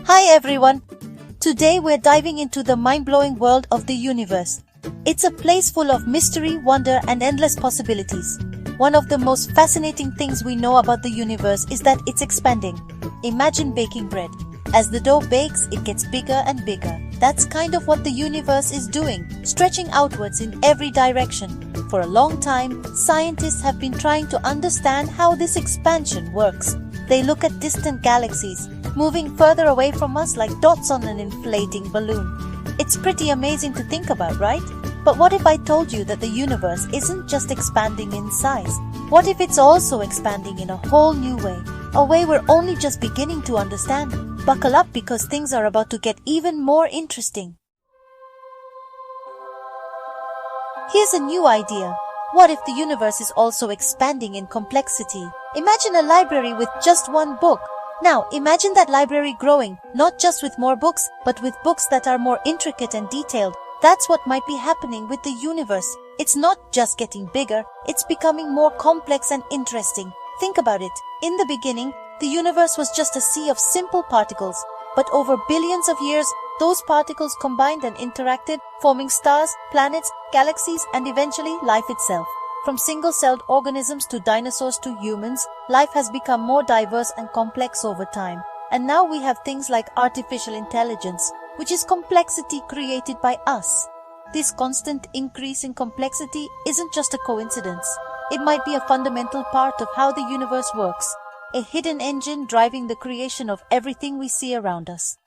Hi everyone! Today we're diving into the mind-blowing world of the universe. It's a place full of mystery, wonder, and endless possibilities. One of the most fascinating things we know about the universe is that it's expanding. Imagine baking bread. As the dough bakes, it gets bigger and bigger. That's kind of what the universe is doing, stretching outwards in every direction. For a long time, scientists have been trying to understand how this expansion works. They look at distant galaxies, moving further away from us like dots on an inflating balloon. It's pretty amazing to think about, right? But what if I told you that the universe isn't just expanding in size? What if it's also expanding in a whole new way? A way we're only just beginning to understand. Buckle up because things are about to get even more interesting. Here's a new idea. What if the universe is also expanding in complexity? Imagine a library with just one book. Now, imagine that library growing, not just with more books, but with books that are more intricate and detailed. That's what might be happening with the universe. It's not just getting bigger, it's becoming more complex and interesting. Think about it. In the beginning, the universe was just a sea of simple particles. But over billions of years, those particles combined and interacted, forming stars, planets, galaxies, and eventually life itself. From single-celled organisms to dinosaurs to humans, life has become more diverse and complex over time. And now we have things like artificial intelligence, which is complexity created by us. This constant increase in complexity isn't just a coincidence. It might be a fundamental part of how the universe works, a hidden engine driving the creation of everything we see around us.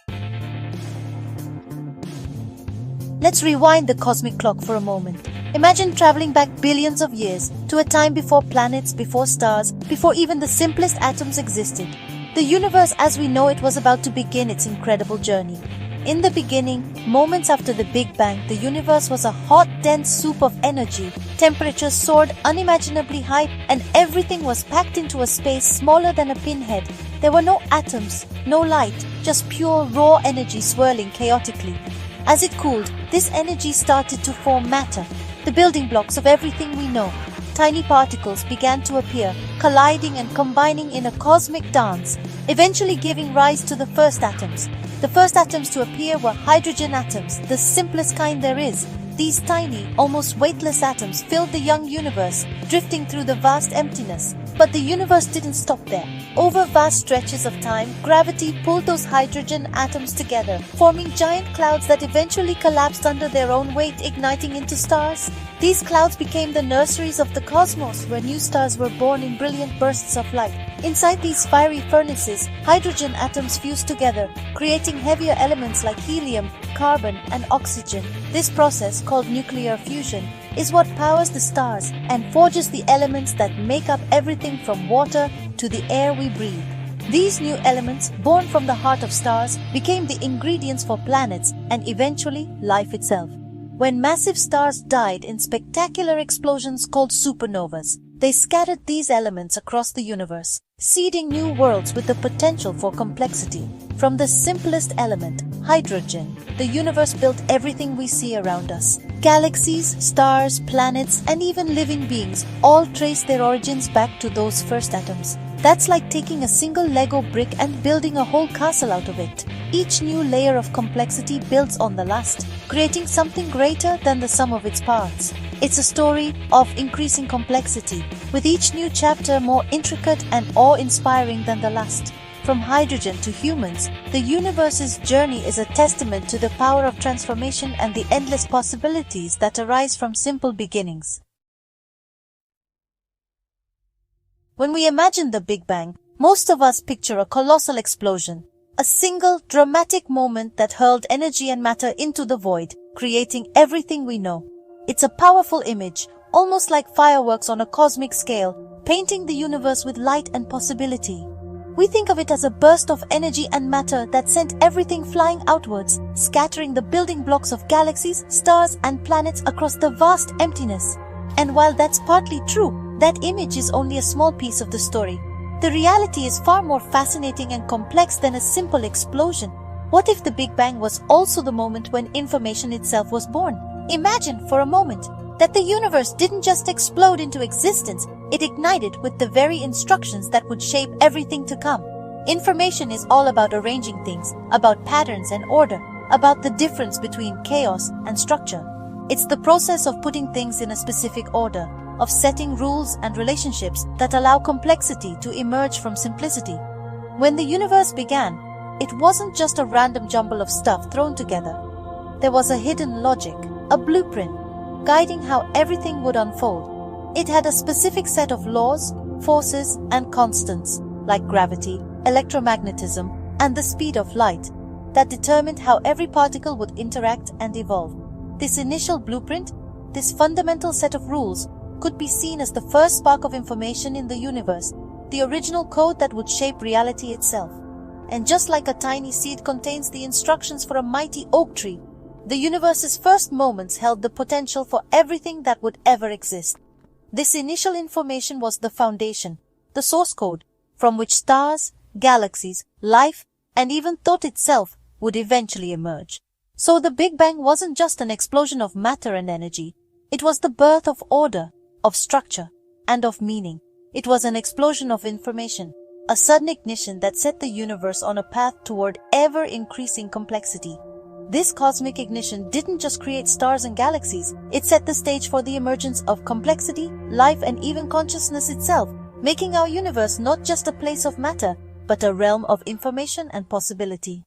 Let's rewind the cosmic clock for a moment. Imagine traveling back billions of years to a time before planets, before stars, before even the simplest atoms existed. The universe as we know it was about to begin its incredible journey. In the beginning, moments after the Big Bang, the universe was a hot, dense soup of energy. Temperatures soared unimaginably high and everything was packed into a space smaller than a pinhead. There were no atoms, no light, just pure raw energy swirling chaotically. As it cooled, this energy started to form matter, the building blocks of everything we know. Tiny particles began to appear, colliding and combining in a cosmic dance, eventually giving rise to the first atoms. The first atoms to appear were hydrogen atoms, the simplest kind there is. These tiny, almost weightless atoms filled the young universe, drifting through the vast emptiness. But the universe didn't stop there. Over vast stretches of time, gravity pulled those hydrogen atoms together, forming giant clouds that eventually collapsed under their own weight, igniting into stars. These clouds became the nurseries of the cosmos, where new stars were born in brilliant bursts of light. Inside these fiery furnaces, hydrogen atoms fused together, creating heavier elements like helium, carbon, and oxygen. This process, called nuclear fusion, is what powers the stars and forges the elements that make up everything from water to the air we breathe. These new elements, born from the heart of stars, became the ingredients for planets and eventually life itself. When massive stars died in spectacular explosions called supernovas, they scattered these elements across the universe, seeding new worlds with the potential for complexity. From the simplest element, hydrogen, the universe built everything we see around us. Galaxies, stars, planets, and even living beings all trace their origins back to those first atoms. That's like taking a single Lego brick and building a whole castle out of it. Each new layer of complexity builds on the last, creating something greater than the sum of its parts. It's a story of increasing complexity, with each new chapter more intricate and awe-inspiring than the last. From hydrogen to humans, the universe's journey is a testament to the power of transformation and the endless possibilities that arise from simple beginnings. When we imagine the Big Bang, most of us picture a colossal explosion, a single, dramatic moment that hurled energy and matter into the void, creating everything we know. It's a powerful image, almost like fireworks on a cosmic scale, painting the universe with light and possibility. We think of it as a burst of energy and matter that sent everything flying outwards, scattering the building blocks of galaxies, stars, and planets across the vast emptiness. And while that's partly true, that image is only a small piece of the story. The reality is far more fascinating and complex than a simple explosion. What if the Big Bang was also the moment when information itself was born? Imagine for a moment that the universe didn't just explode into existence, it ignited with the very instructions that would shape everything to come. Information is all about arranging things, about patterns and order, about the difference between chaos and structure. It's the process of putting things in a specific order, of setting rules and relationships that allow complexity to emerge from simplicity. When the universe began, it wasn't just a random jumble of stuff thrown together. There was a hidden logic, a blueprint, guiding how everything would unfold. It had a specific set of laws, forces, and constants, like gravity, electromagnetism, and the speed of light, that determined how every particle would interact and evolve. This initial blueprint, this fundamental set of rules, could be seen as the first spark of information in the universe, the original code that would shape reality itself. And just like a tiny seed contains the instructions for a mighty oak tree, the universe's first moments held the potential for everything that would ever exist. This initial information was the foundation, the source code, from which stars, galaxies, life, and even thought itself would eventually emerge. So the Big Bang wasn't just an explosion of matter and energy. It was the birth of order, of structure, and of meaning. It was an explosion of information, a sudden ignition that set the universe on a path toward ever-increasing complexity. This cosmic ignition didn't just create stars and galaxies, it set the stage for the emergence of complexity, life, and even consciousness itself, making our universe not just a place of matter, but a realm of information and possibility.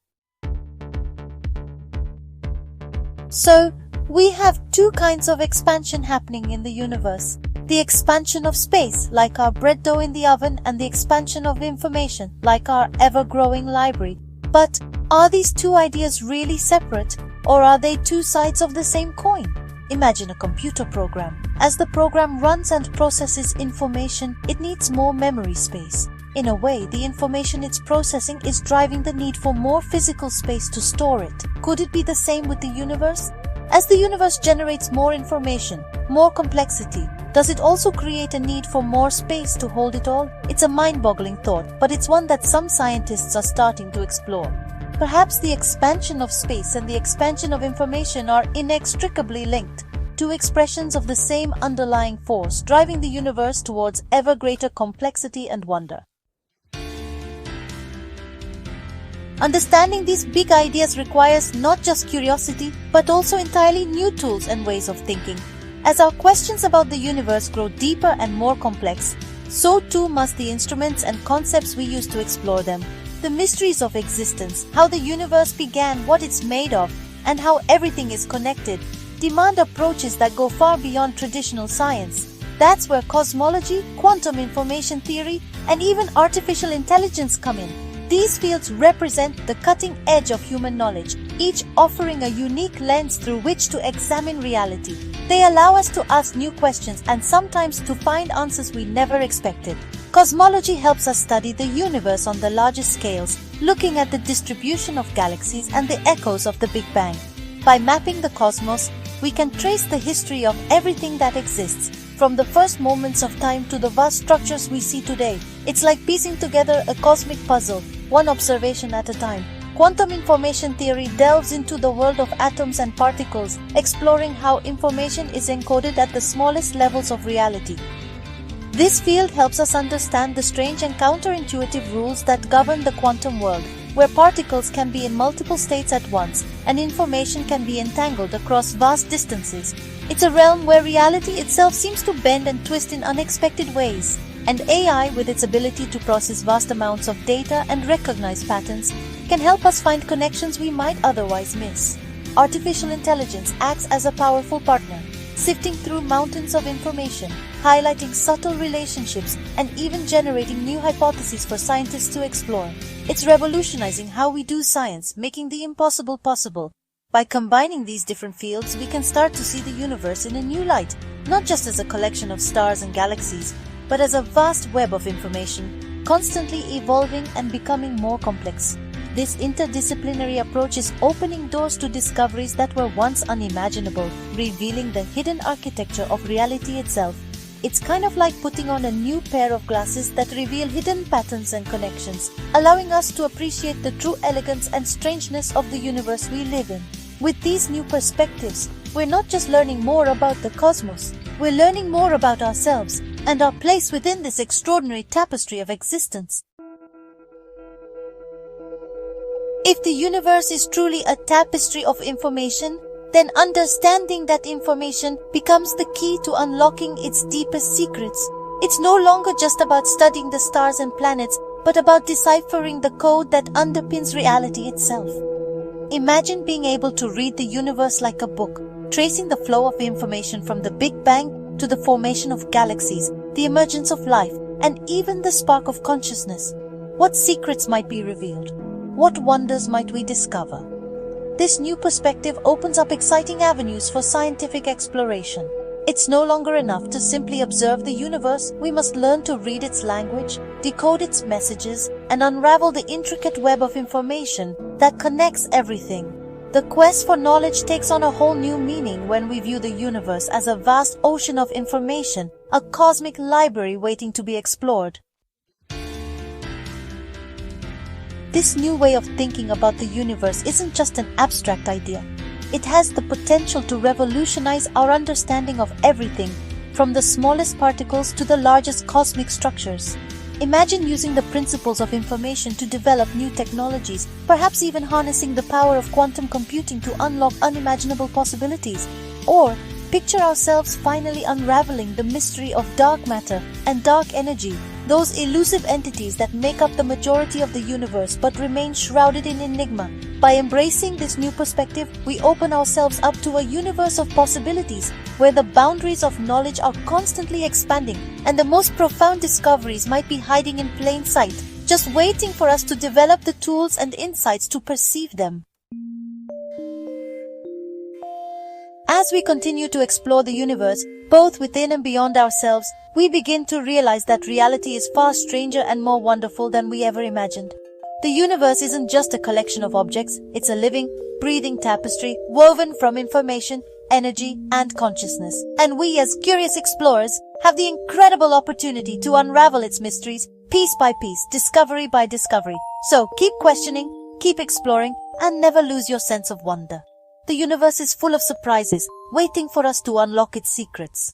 So, we have two kinds of expansion happening in the universe. The expansion of space, like our bread dough in the oven, and the expansion of information, like our ever-growing library. But are these two ideas really separate, or are they two sides of the same coin? Imagine a computer program. As the program runs and processes information, it needs more memory space. In a way, the information it's processing is driving the need for more physical space to store it. Could it be the same with the universe? As the universe generates more information, more complexity, does it also create a need for more space to hold it all? It's a mind-boggling thought, but it's one that some scientists are starting to explore. Perhaps the expansion of space and the expansion of information are inextricably linked, two expressions of the same underlying force driving the universe towards ever greater complexity and wonder. Understanding these big ideas requires not just curiosity, but also entirely new tools and ways of thinking. As our questions about the universe grow deeper and more complex, so too must the instruments and concepts we use to explore them. The mysteries of existence, how the universe began, what it's made of, and how everything is connected, demand approaches that go far beyond traditional science. That's where cosmology, quantum information theory, and even artificial intelligence come in. These fields represent the cutting edge of human knowledge, each offering a unique lens through which to examine reality. They allow us to ask new questions and sometimes to find answers we never expected. Cosmology helps us study the universe on the largest scales, looking at the distribution of galaxies and the echoes of the Big Bang. By mapping the cosmos, we can trace the history of everything that exists, from the first moments of time to the vast structures we see today. It's like piecing together a cosmic puzzle, one observation at a time. Quantum information theory delves into the world of atoms and particles, exploring how information is encoded at the smallest levels of reality. This field helps us understand the strange and counterintuitive rules that govern the quantum world, where particles can be in multiple states at once and information can be entangled across vast distances. It's a realm where reality itself seems to bend and twist in unexpected ways. And AI, with its ability to process vast amounts of data and recognize patterns, can help us find connections we might otherwise miss. Artificial intelligence acts as a powerful partner, sifting through mountains of information, highlighting subtle relationships, and even generating new hypotheses for scientists to explore. It's revolutionizing how we do science, making the impossible possible. By combining these different fields, we can start to see the universe in a new light, not just as a collection of stars and galaxies, but as a vast web of information, constantly evolving and becoming more complex. This interdisciplinary approach is opening doors to discoveries that were once unimaginable, revealing the hidden architecture of reality itself. It's kind of like putting on a new pair of glasses that reveal hidden patterns and connections, allowing us to appreciate the true elegance and strangeness of the universe we live in. With these new perspectives, we're not just learning more about the cosmos, we're learning more about ourselves and our place within this extraordinary tapestry of existence. If the universe is truly a tapestry of information, then understanding that information becomes the key to unlocking its deepest secrets. It's no longer just about studying the stars and planets, but about deciphering the code that underpins reality itself. Imagine being able to read the universe like a book, tracing the flow of information from the Big Bang to the formation of galaxies, the emergence of life, and even the spark of consciousness. What secrets might be revealed? What wonders might we discover? This new perspective opens up exciting avenues for scientific exploration. It's no longer enough to simply observe the universe. We must learn to read its language, decode its messages, and unravel the intricate web of information that connects everything. The quest for knowledge takes on a whole new meaning when we view the universe as a vast ocean of information, a cosmic library waiting to be explored. This new way of thinking about the universe isn't just an abstract idea. It has the potential to revolutionize our understanding of everything, from the smallest particles to the largest cosmic structures. Imagine using the principles of information to develop new technologies, perhaps even harnessing the power of quantum computing to unlock unimaginable possibilities. Or picture ourselves finally unraveling the mystery of dark matter and dark energy, those elusive entities that make up the majority of the universe but remain shrouded in enigma. By embracing this new perspective, we open ourselves up to a universe of possibilities where the boundaries of knowledge are constantly expanding and the most profound discoveries might be hiding in plain sight, just waiting for us to develop the tools and insights to perceive them. As we continue to explore the universe, both within and beyond ourselves, we begin to realize that reality is far stranger and more wonderful than we ever imagined. The universe isn't just a collection of objects, it's a living, breathing tapestry woven from information, energy, and consciousness. And we as curious explorers have the incredible opportunity to unravel its mysteries, piece by piece, discovery by discovery. So keep questioning, keep exploring, and never lose your sense of wonder. The universe is full of surprises, waiting for us to unlock its secrets.